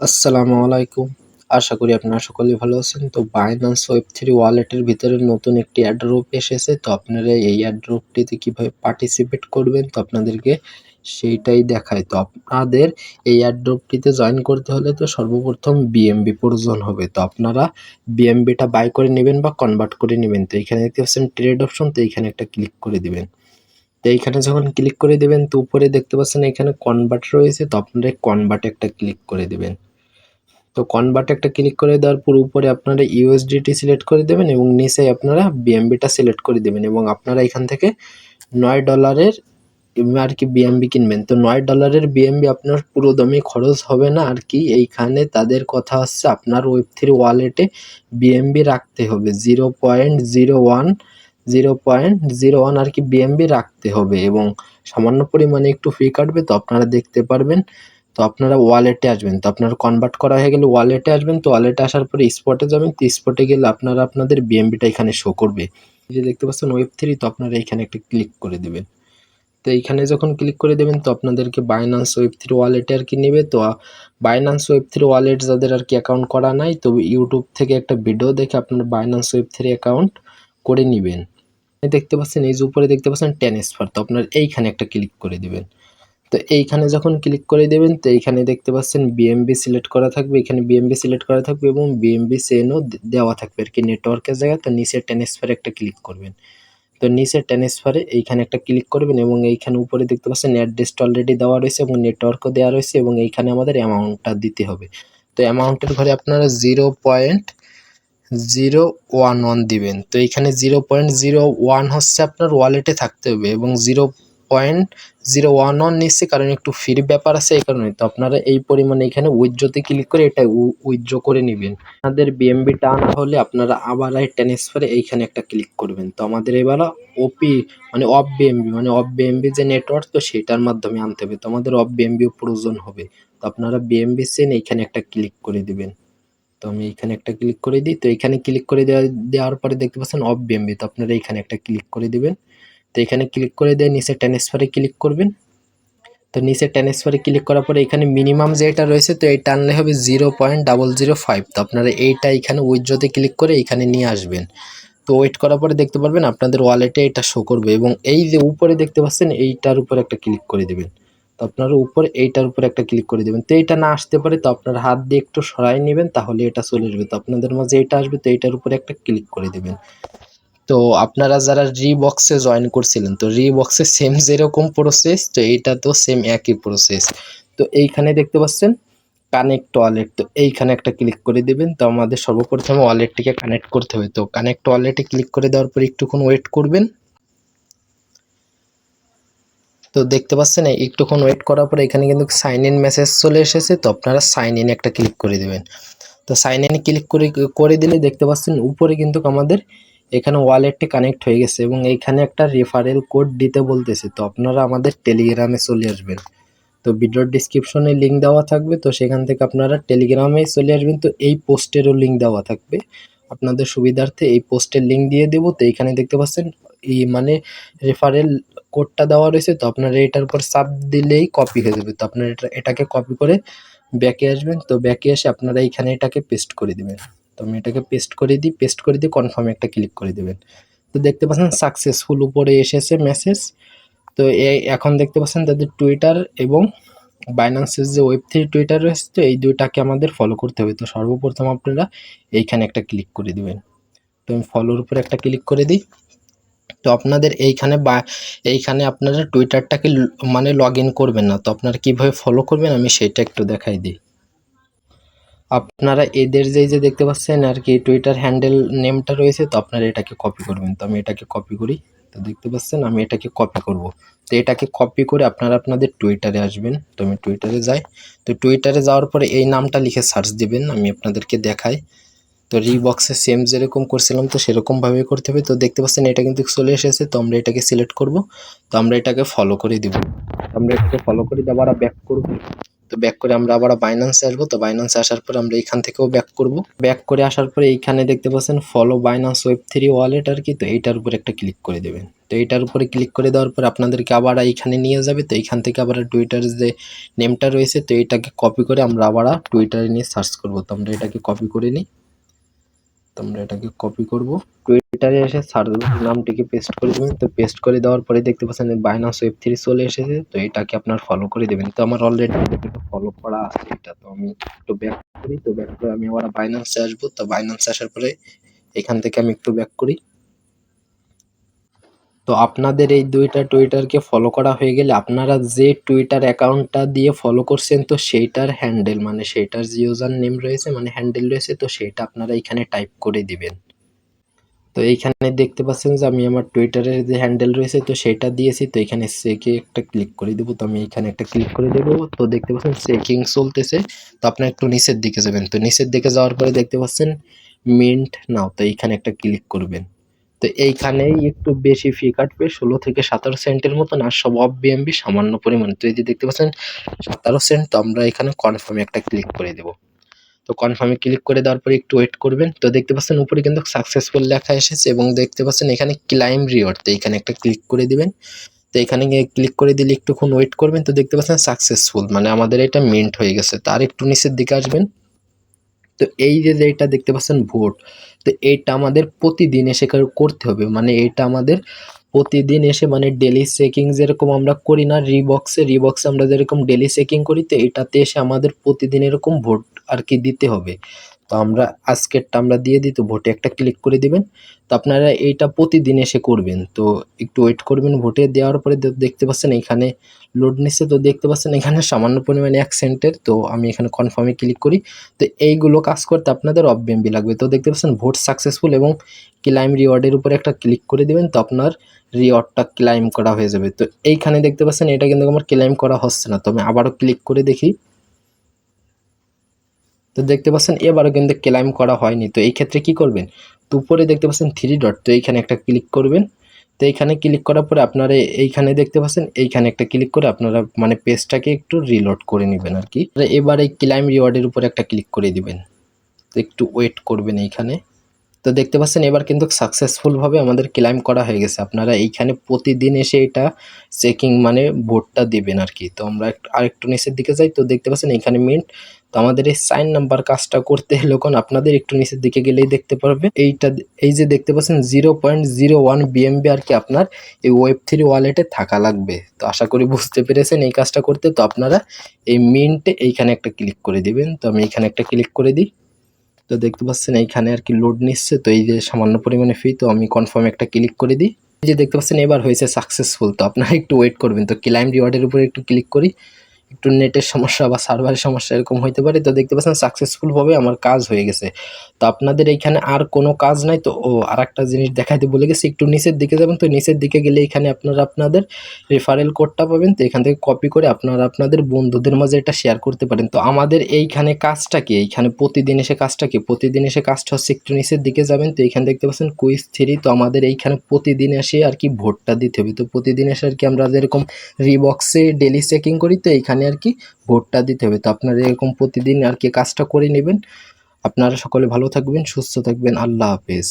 আসসালামু আলাইকুম। আশা করি আপনারা সকলেই ভালো আছেন। তো Binance Web3 ওয়ালেটের ভিতরে নতুন একটি এয়ারড্রপ এসেছে। তো আপনারা এই এয়ারড্রপটিতে কিভাবে পার্টিসিপেট করবেন তো আপনাদেরকে সেইটাই দেখাই। তো আপনাদের এই এয়ারড্রপটিতে জয়েন করতে হলে তো সর্বপ্রথম BNB প্রয়োজন হবে। তো আপনারা BNBটা বাই করে নিবেন বা কনভার্ট করে নিবেন। তো এখানে দেখতে পাচ্ছেন ট্রেড অপশন, তো এইখানে একটা ক্লিক করে দিবেন। তো এইখানে যখন ক্লিক করে দিবেন তো উপরে দেখতে পাচ্ছেন এখানে কনভার্ট রয়েছে, তো আপনারা কনভার্টে একটা ক্লিক করে দিবেন। তো কনভার্ট একটা ক্লিক করে দেওয়ার পর উপরে আপনারা ইউএসডিটি সিলেক্ট করে দেবেন এবং নিচে আপনারা বিএমবিটা সিলেক্ট করে দেবেন এবং আপনারা এখান থেকে $9 আর কি বিএমবি কিনবেন। তো $9 বিএমবি আপনার পুরো দমে খরচ হবে না আর কি। এইখানে তাদের কথা হচ্ছে আপনার Web3 ওয়ালেটে বিএমবি রাখতে হবে 0.01 আর কি বিএমবি রাখতে হবে এবং সামান্য পরিমাণে একটু ফি কাটবে। তো আপনারা দেখতে পারবেন। তো আপনারা ওয়ালেটে আসবেন, তো আপনারা কনভার্ট করা হয়ে গেলে ওয়ালেটে আসবেন। তো ওয়ালেটে আসার পরে স্পটে যাবেন, তো স্পটে গেলে আপনারা আপনাদের বিএমবিটা এখানে শো করবে। এই যে দেখতে পাচ্ছেন Web3, তো আপনারা এখানে একটা ক্লিক করে দেবেন। তো এইখানে যখন ক্লিক করে দেবেন তো আপনাদেরকে Binance Web3 ওয়ালেটে আর কি নেবে। তো Binance Web3 ওয়ালেট যাদের আর কি অ্যাকাউন্ট করা নাই, তো ইউটিউব থেকে একটা ভিডিও দেখে আপনারা Binance Web3 অ্যাকাউন্ট করে নেবেন। দেখতে পাচ্ছেন এই যে উপরে দেখতে পাচ্ছেন ট্রান্সফার, তো আপনারা এইখানে একটা ক্লিক করে দিবেন। তো এইখানে যখন ক্লিক করে দেবেন তো এইখানে দেখতে পাচ্ছেন বিএমবি সিলেক্ট করা থাকবে, এখানে বিএমবি সিলেক্ট করা থাকবে এবং বিএমবি চেনও দেওয়া থাকবে আর কি নেটওয়ার্কের জায়গায়। তো নিচে ট্রান্সফারে একটা ক্লিক করবেন। তো নিচে ট্রান্সফারে এইখানে একটা ক্লিক করবেন এবং এইখানে উপরে দেখতে পাচ্ছেন অ্যাড্রেসটা অলরেডি দেওয়া রয়েছে এবং নেটওয়ার্কও দেওয়া রয়েছে এবং এইখানে আমাদের অ্যামাউন্টটা দিতে হবে। তো অ্যামাউন্টের ঘরে আপনারা 0.011 দিবেন। তো এইখানে 0.01 হচ্ছে আপনার ওয়ালেটে থাকতে হবে এবং 0.011 নিচ্ছে, কারণ একটু ফির ব্যাপার আছে এই কারণে। তো আপনারা এই পরিমাণে এখানে উইথড্রতে ক্লিক করে এটা উইথড্র করে নেবেন। আপনাদের বিএমবি টানা হলে আপনারা আবার এই ট্রান্সফারে এইখানে একটা ক্লিক করবেন। তো আমাদের এবার ওপি মানে অফ বিএমবি যে নেটওয়ার্ক, তো সেটার মাধ্যমে আনতে হবে। তো আমাদের অফ বিএমবিও প্রয়োজন হবে। তো আপনারা বিএমবি চেন এইখানে একটা ক্লিক করে দিবেন। তো আমি এইখানে একটা ক্লিক করে দিই। তো এখানে ক্লিক করে দেওয়ার পরে দেখতে পাচ্ছেন অফ বিএমবি, তো আপনারা এইখানে একটা ক্লিক করে দিবেন। তো এখানে ক্লিক করে দিয়ে নিচে ট্রান্সফারে ক্লিক করবেন। তো নিচে ট্রান্সফারে ক্লিক করার পরে এখানে মিনিমাম যেটা রয়েছে তো এইটা আনলে হবে 0.005। তো আপনারা এইটা এখানে উইথড্রতে ক্লিক করে এখানে নিয়ে আসবেন। তো ওয়েট করার পরে দেখতে পারবেন আপনাদের ওয়ালেটে এটা শো করবে এবং এই যে উপরে দেখতে পাচ্ছেন এইটার উপর একটা ক্লিক করে দেবেন। তো আপনারা উপরে এইটার উপর একটা ক্লিক করে দেবেন। তো এইটা না আসতে পারে তো আপনার হাত দিয়ে একটু সরাই নেবেন, তাহলে এটা চলে আসবে। তো আপনাদের মাঝে এটা আসবে, তো এইটার উপরে একটা ক্লিক করে দেবেন। তো আপনারা যারা রিবক্সে জয়েন করছিলেন তো রিবক্সে সেম যেরকম প্রসেস, তো এইটা তো সেম একই প্রসেস। তো এইখানে দেখতে পাচ্ছেন কানেক্ট ওয়ালেট, তো এইখানে একটা ক্লিক করে দিবেন। তো আমাদের সর্বপ্রথমে ওয়ালেটটিকে কানেক্ট করতে হবে। তো কানেক্ট ওয়ালেটে ক্লিক করে দেওয়ার পর একটুক্ষণ ওয়েট করবেন। তো দেখতে পাচ্ছেন একটুক্ষণ ওয়েট করার পরে এখানে কিন্তু সাইন ইন মেসেজ চলে এসেছে। তো আপনারা সাইন ইন একটা ক্লিক করে দেবেন। তো সাইন ইনে ক্লিক করে দিলে দেখতে পাচ্ছেন উপরে কিন্তু আমাদের এখানে ওয়ালেটটি কানেক্ট হয়ে গেছে এবং এইখানে একটা রেফারেল কোড দিতে বলতেছে। তো আপনারা আমাদের টেলিগ্রামে চলে আসবেন। তো ভিডিওর ডিসক্রিপশনে লিঙ্ক দেওয়া থাকবে, তো সেখান থেকে আপনারা টেলিগ্রামে চলে আসবেন। তো এই পোস্টেরও লিঙ্ক দেওয়া থাকবে, আপনাদের সুবিধার্থে এই পোস্টের লিঙ্ক দিয়ে দেবো। তো এইখানে দেখতে পাচ্ছেন এই মানে রেফারেল কোডটা দেওয়া রয়েছে। তো আপনারা এটার উপর চাপ দিলেই কপি হয়ে যাবে। তো আপনারা এটাকে কপি করে ব্যাকে আসবেন। তো ব্যাকে এসে আপনারা এইখানে এটাকে পেস্ট করে দিবেন। তো আমি এটাকে পেস্ট করে দিয়ে কনফার্মে একটা ক্লিক করে দেবেন। তো দেখতে পাচ্ছেন সাকসেসফুল উপরে এসেছে মেসেজ। তো এখন দেখতে পাচ্ছেন তাদের টুইটার এবং বাইন্যান্সের যে Web3 টুইটার রয়েছে, তো এই দুইটাকে আমাদের ফলো করতে হবে। তো সর্বপ্রথম আপনারা এইখানে একটা ক্লিক করে দিবেন। তো আমি ফলোর উপরে একটা ক্লিক করে দিই। তো আপনাদের এইখানে আপনারা টুইটারটাকে মানে লগ ইন করবেন না। তো আপনারা কীভাবে ফলো করবেন আমি সেটা একটু দেখাই দিই। আপনারা এদের যে দেখতে পাচ্ছেন আর কি টুইটার হ্যান্ডেল নেমটা রয়েছে, তো আপনারা এটাকে কপি করবেন। তো আমি এটাকে কপি করি। তো দেখতে পাচ্ছেন আমি এটাকে কপি করব। তো এটাকে কপি করে আপনারা আপনাদের টুইটারে আসবেন। তো আমি টুইটারে যাই। তো টুইটারে যাওয়ার পরে এই নামটা লিখে সার্চ দিবেন, আমি আপনাদেরকে দেখাই। তো রিবক্সে সেম যেরকম করছিলাম তো সেরকমভাবে করতে হবে। তো দেখতে পাচ্ছেন এটা কিন্তু চলে এসেছে। তো আমরা এটাকে সিলেক্ট করব। তো আমরা এটাকে ফলো করে দিব। আমরা এটাকে ফলো করে দিয়ে আবার ব্যাক করব। তো ব্যাক করে আমরা আবার বাইন্যান্সে আসবো। তো বাইন্যান্সে আসার পরে আমরা এইখান থেকেও ব্যাক করব। ব্যাক করে আসার পরে এইখানে দেখতে পাচ্ছেন ফলো বাইন্যান্স Web3 ওয়ালেট আর কি, তো এইটার উপর একটা ক্লিক করে দেবেন। তো এটার উপরে ক্লিক করে দেওয়ার পর আপনাদেরকে আবার এইখানে নিয়ে যাবে। তো এইখান থেকে আবার টুইটার যে নেমটা রয়েছে তো এটাকে কপি করে আমরা আবার টুইটারে নিয়ে সার্চ করব। তো আমরা এটাকে কপি করে নিই। তো আমরা এটাকে কপি করব, টুইটারে এসে সার্চ নামটিকে পেস্ট করে দেবেন। তো পেস্ট করে দেওয়ার পরে দেখতে পাচ্ছেন বাইনান্স ওয়েব3 চলে এসেছে। তো এটাকে আপনার ফলো করে দেবেন। তো আমার অলরেডি ফলো করা আছে এটা। তো আমি একটু ব্যাক করি। তো ব্যাক করে আমি আবার বাইনান্সে আসবো। তো বাইনান্সে আসার পরে এখান থেকে আমি একটু ব্যাক করি। তো আপনাদের এই দুইটা টুইটারকে ফলো করা হয়ে গেলে আপনারা যে টুইটার অ্যাকাউন্টটা দিয়ে ফলো করছেন তো সেইটার হ্যান্ডেল মানে সেইটার যে ইউজার নেম রয়েছে মানে হ্যান্ডেল রয়েছে তো সেইটা আপনারা এখানে টাইপ করে দিবেন। তো এইখানে দেখতে পাচ্ছেন যে আমি আমার টুইটারের যে হ্যান্ডেল রয়েছে তো সেটা দিয়েছি। তো এখানে চেকে একটা ক্লিক করে দেবো। তো আমি এখানে একটা ক্লিক করে দেবো। তো দেখতে পাচ্ছেন চেকিং চলতেছে। তো আপনার একটু নিচের দিকে যাবেন। তো নিচের দিকে যাওয়ার পরে দেখতে পাচ্ছেন মিন্ট নাও। তো এইখানে একটা ক্লিক করবেন। তো এইখানেই একটু বেশি ফি কাটবে 16 থেকে 17 সেন্টের মতন, আর সব অফ বিএমবি সামান্য পরিমাণ। তো এই যে দেখতে পাচ্ছেন 17 সেন্ট। তো আমরা এখানে কনফার্মে একটা ক্লিক করে দেবো। তো কনফার্মে ক্লিক করে দেওয়ার পরে একটু ওয়েট করবেন। তো দেখতে পাচ্ছেন উপরে কিন্তু সাকসেসফুল লেখা এসেছে এবং দেখতে পাচ্ছেন এখানে ক্লাইম রিওয়ার্ড। তো এখানে একটা ক্লিক করে দিবেন। তো এখানে গিয়ে ক্লিক করে দিলে একটুক্ষণ ওয়েট করবেন। তো দেখতে পাচ্ছেন সাকসেসফুল মানে আমাদের এটা মিন্ট হয়ে গেছে। তার একটু নিচের দিকে আসবেন। তো এই যে যেটা দেখতে পাচ্ছেন ভোট, তো এইটা আমাদের প্রতিদিন এসে করতে হবে। মানে এটা আমাদের প্রতিদিন এসে মানে ডেলি চেকিং যেরকম আমরা করি না রিবক্সে আমরা যেরকম ডেলি চেকিং করি, তো এটাতে এসে আমাদের প্রতিদিন এরকম ভোট আর কি দিতে হবে। তো আমরা আজকেরটা আমরা দিয়ে দিই। তো ভোটে একটা ক্লিক করে দিবেন। তো আপনারা এইটা প্রতিদিন এসে করবেন। তো একটু ওয়েট করবেন। ভোটে দেওয়ার পরে দেখতে পাচ্ছেন এখানে লোড নিচ্ছে। তো দেখতে পাচ্ছেন এখানে সামান্য পরিমাণে 1 সেন্টের। তো আমি এখানে কনফার্মে ক্লিক করি। তো এইগুলো কাজ করতে আপনাদের অফ বিএমবি লাগবে। তো দেখতে পাচ্ছেন ভোট সাকসেসফুল এবং ক্লাইম রিওয়ার্ডের উপরে একটা ক্লিক করে দিবেন। তো আপনার রিওয়ার্ডটা ক্লাইম করা হয়ে যাবে। তো এইখানে দেখতে পাচ্ছেন এটা কিন্তু আমার ক্লাইম করা হচ্ছে না। তো আমি আবারও ক্লিক করে দেখি। তো দেখতে পাচ্ছেন এবারও কিন্তু ক্লাইম করা হয়নি। তো এই ক্ষেত্রে কি করবেন, তো উপরে দেখতে পাচ্ছেন 3 ডট। তো এইখানে একটা ক্লিক করবেন। তো এইখানে ক্লিক করার পরে আপনারা এইখানে দেখতে পাচ্ছেন এইখানে একটা ক্লিক করে আপনারা মানে পেজটাকে একটু রিলোড করে নেবেন আর কি। এবার এই ক্লাইম রিওয়ার্ডের উপরে একটা ক্লিক করে দিবেন। তো একটু ওয়েট করবেন এইখানে। তো দেখতে পাচ্ছেন এবার কিন্তু সাকসেসফুলভাবে আমাদের ক্লাইম করা হয়ে গেছে। আপনারা এইখানে প্রতিদিন এসে এটা চেকিং মানে ভোটটা দিবেন আর কি। তো আমরা আরেকটু নিচের দিকে যাই। তো দেখতে পাচ্ছেন এইখানে মিন্ট। তো আমাদের এই সাইন নাম্বার কাজটা করতে হলে কোন আপনাদের একটু নিচের দিকে গেলেই দেখতে পারবে এইটা, এই যে দেখতে পাচ্ছেন 0.01 বিএমবি আর কি আপনার এই ওয়েব3 ওয়ালেটে থাকা লাগবে। তো আশা করি বুঝতে পেরেছেন এই কাজটা করতে। তো আপনারা এই মিন্টে এইখানে একটা ক্লিক করে দিবেন। তো আমি এখানে একটা ক্লিক করে দিই। তো দেখতে পাচ্ছেন এইখানে আর কি লোড নিচ্ছে। তো এই যে সামান্য পরিমাণে ফি। তো আমি কনফার্ম একটা ক্লিক করে দিই। এই যে দেখতে পাচ্ছেন এবার হয়েছে সাকসেসফুল। তো আপনারা একটু ওয়েট করবেন। তো ক্লাইম রিওয়ার্ডের উপরে একটু ক্লিক করি। একটু নেটের সমস্যা বা সার্ভারের সমস্যা এরকম হইতে পারে। তো দেখতে পাচ্ছেন সাকসেসফুলভাবে আমার কাজ হয়ে গেছে। তো আপনাদের এইখানে আর কোনো কাজ নাই। তো আরেকটা জিনিস দেখাইতে ভুলে গেছি, একটু নিচের দিকে যাবেন। তো নিচের দিকে গেলে এখানে আপনারা আপনাদের রেফারেল কোডটা পাবেন। তো এখান থেকে কপি করে আপনারা আপনাদের বন্ধুদের মাঝে এটা শেয়ার করতে পারেন। তো আমাদের এইখানে কাজটা কি, এইখানে প্রতিদিন এসে কাজটা কি, প্রতিদিন এসে কাজটা হচ্ছে একটু নিচের দিকে যাবেন। তো এখানে দেখতে পাচ্ছেন কুইজ 3। তো আমাদের এইখানে প্রতিদিন এসে আর কি ভোটটা দিতে হবে। তো প্রতিদিন এসে আর কি আমরা যেরকম রিবক্সে ডেলি চেকিং করি তো এইখানে আর কি ভোটটা দিতে হবে। তো আপনারা এরকম প্রতিদিন আর কি কাজটা করে নেবেন। আপনারা সকলে ভালো থাকবেন, সুস্থ থাকবেন। আল্লাহ হাফেজ।